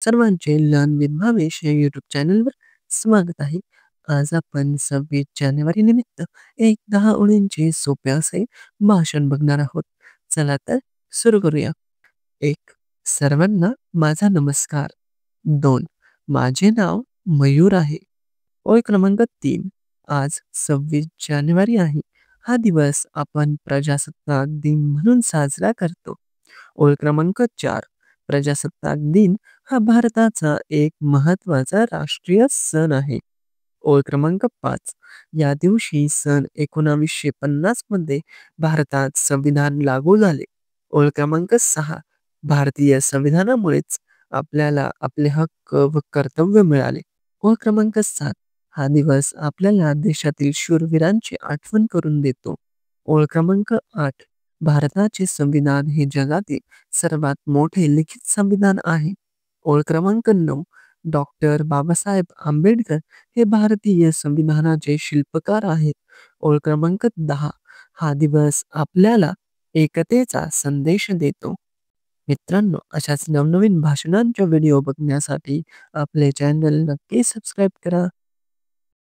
सर्वांचे learn with Bhavesh या YouTube चॅनलवर स्वागत आहे. आज आपण 26 जानेवारी निमित्त एक 10 ओळींचे सोपे असे भाषण बघणार आहोत. चला तर सुरू करूया. 1. सर्वांना माझा नमस्कार. 2. माझे नाव मयूर आहे. ओळ क्रमांक 3. आज 26 जानेवारी आहे. हा दिवस आपण प्रजासत्ताक दिन म्हणून साजरा करतो. ओळ क्रमांक 4. प्रजासत्ताक दिन हा भारताचा एक महत्त्वाचा राष्ट्रीय सण आहे. ओळ क्रमांक 5. या दिवशी सन 1950 मध्ये भारतात संविधान लागू झाले. ओळ क्रमांक 6. भारतीय संविधानामुळेच आपल्याला आपले हक्क व कर्तव्य मिळाले. ओळ क्रमांक 7. हा दिवस आपल्याला देशातील शूरवीरांची आठवण करून देतो. ओळ क्रमांक 8. भारताचे संविधान हे जगातील सर्वात मोठे लिखित संविधान आहे. ओळ क्रमांक 9. डॉक्टर बाबासाहेब आंबेडकर हे भारतीय संविधानाचे शिल्पकार आहेत. ओळ क्रमांक 10. हा दिवस आपल्याला एकतेचा संदेश देतो. मित्रांनो, अशाच नवनवीन भाषणांच्या व्हिडिओ बघण्यासाठी आपले चॅनल नक्की सबस्क्राईब करा.